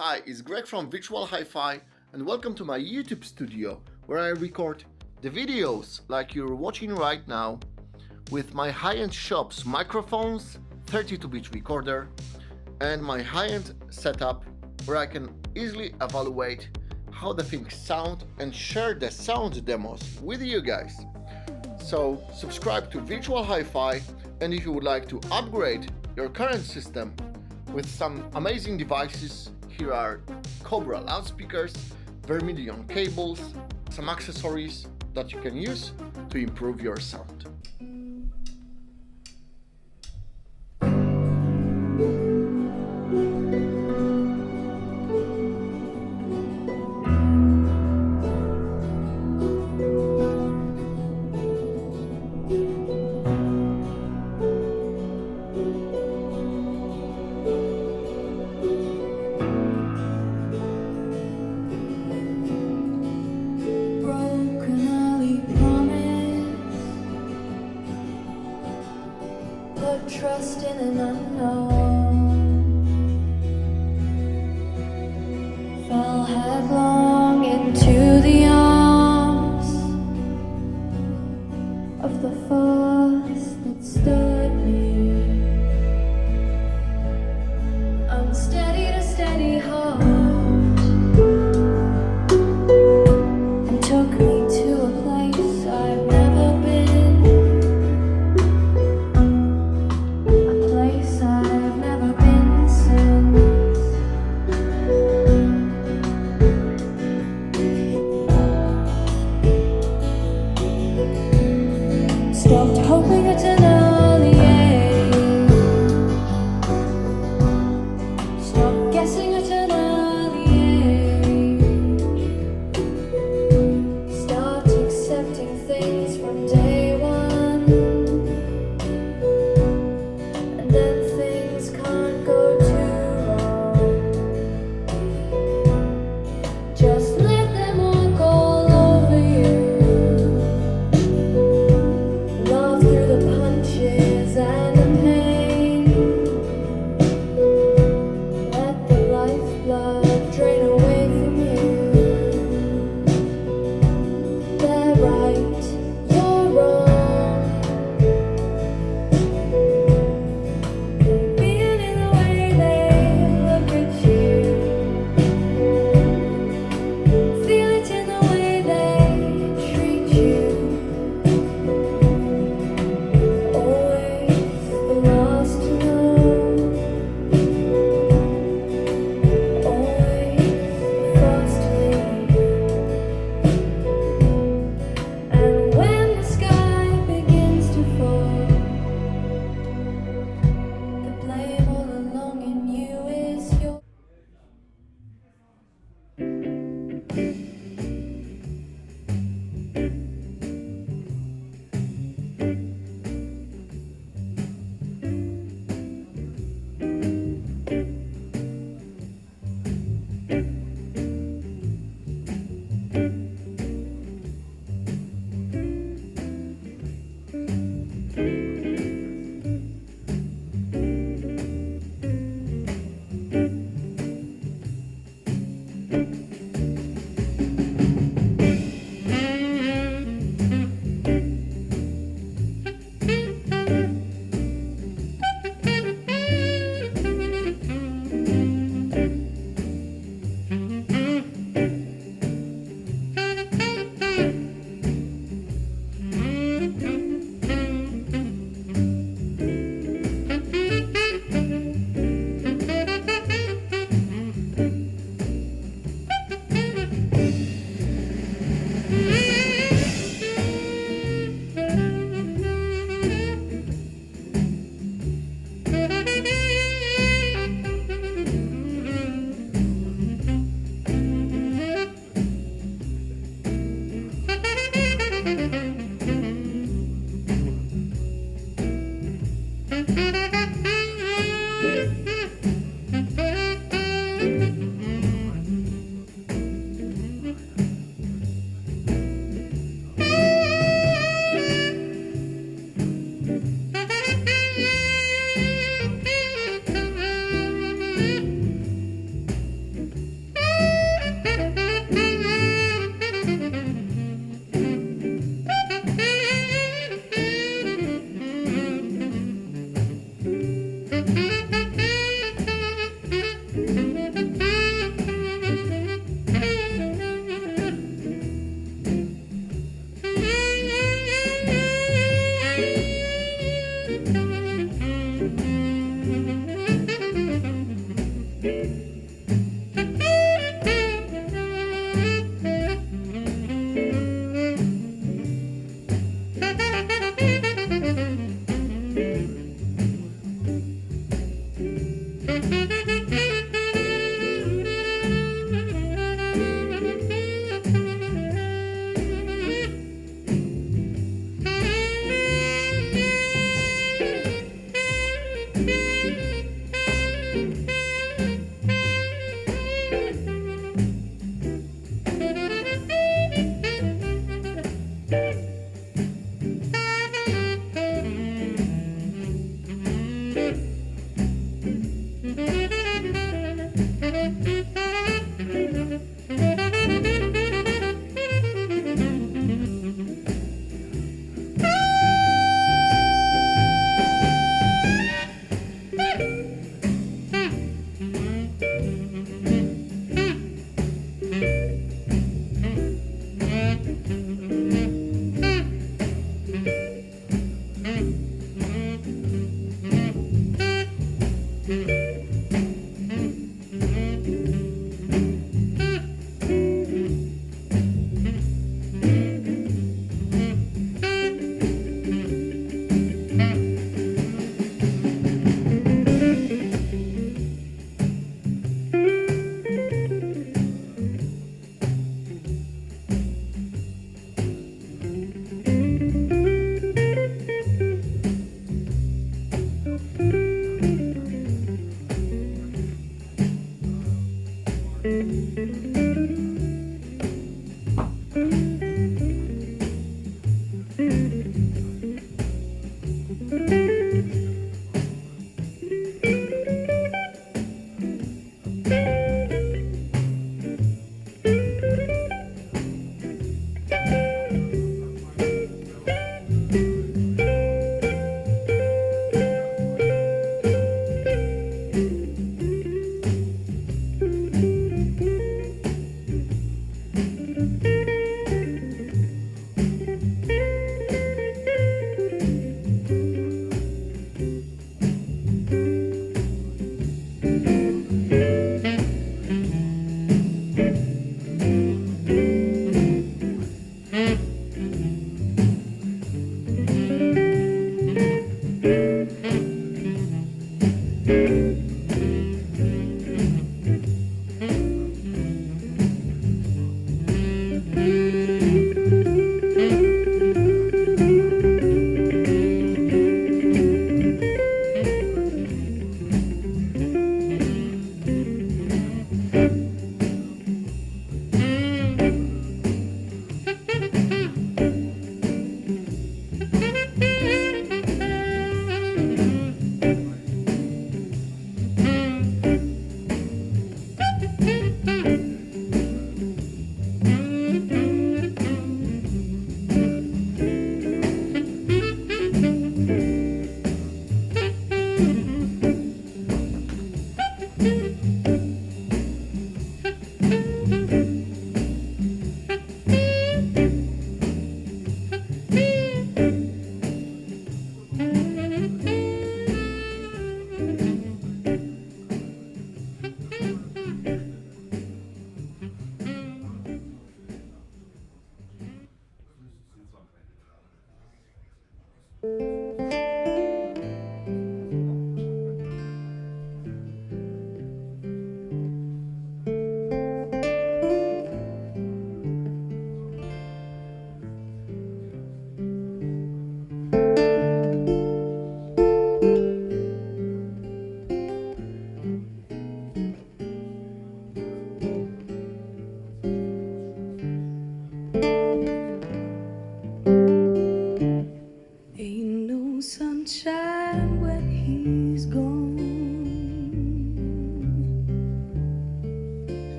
Hi, it's Greg from Virtual HiFi and welcome to my YouTube studio where I record the videos like you're watching right now with my high-end shops microphones, 32-bit recorder and my high-end setup where I can easily evaluate how the things sound and share the sound demos with you guys. So subscribe to Virtual HiFi, and if you would like to upgrade your current system with some amazing devices, here are Cobra loudspeakers, Vermilion cables, some accessories that you can use to improve your sound. Trust in an unknown, fell headlong into the arms of the force that stood me, unsteady to steady heart, and took me to a place I've never been. I've never been since.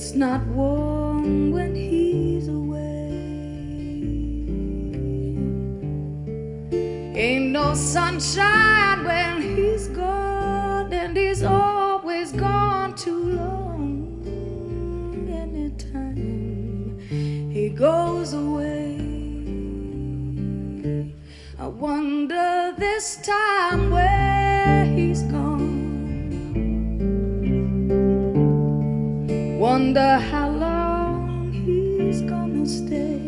It's not warm when he's away. Ain't no sunshine when he's gone, and he's always gone too long. Anytime he goes away, I wonder this time where he's gone. Wonder how long he's gonna stay.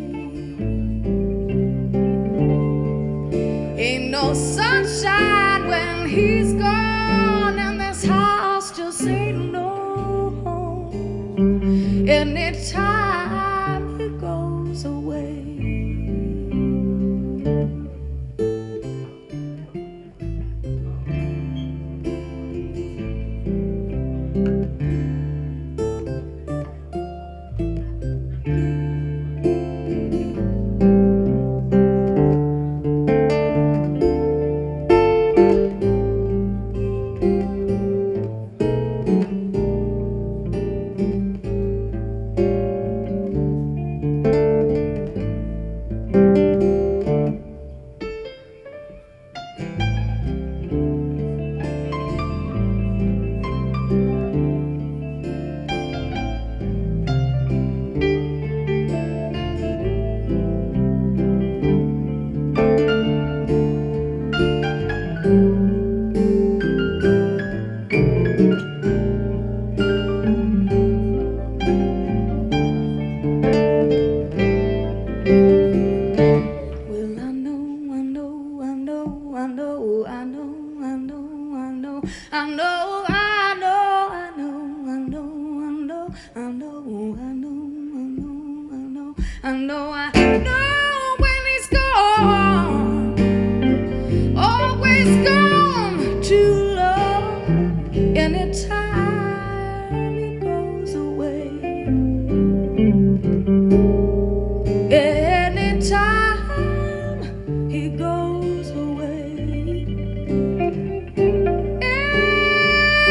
Ain't no sunshine when he's gone, and this house just ain't no home. Anytime he goes away. I know when he's gone, always gone too long. Anytime he goes away, anytime he goes away,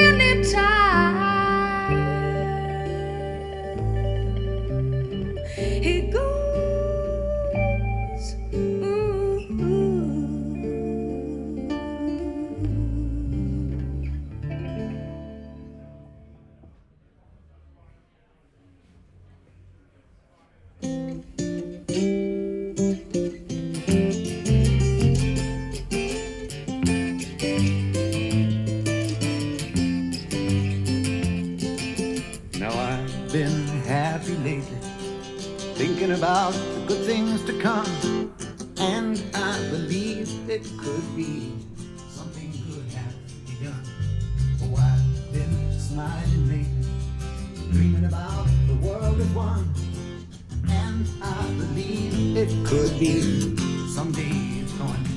anytime he goes. Now I've been happy lately, thinking about the good things to come, and I believe it could be something good have begun. Oh, I've been smiling lately, dreaming about the world as one, and I believe it could be someday it's going to